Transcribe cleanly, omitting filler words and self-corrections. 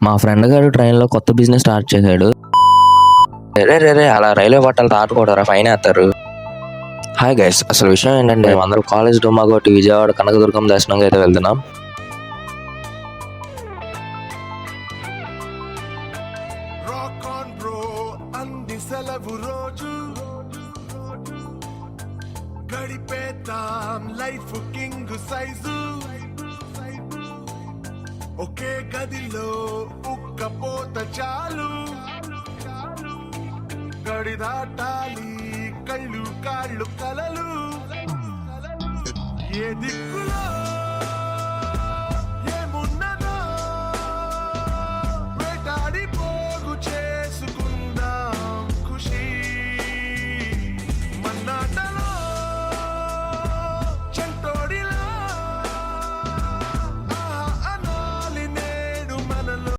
మా ఫ్రెండ్ గారు ట్రైన్లో కొత్త బిజినెస్ స్టార్ట్ చేశాడు. రే అలా రైల్వే పట్టాలు దాటకూడదురా, ఫైన్ వేస్తారు. హాయ్ గైస్, అసలు విషయం ఏంటంటే అందరూ కాలేజ్ డుమ్మా కొట్టి విజయవాడ కనకదుర్గం దర్శనంగా అయితే వెళ్తున్నాం. ఒకే గదిలో ఉక్కపోత చాలు, గడి దాటాలి కళ్ళు కాళ్ళు కలలు, ఏ దిక్కులో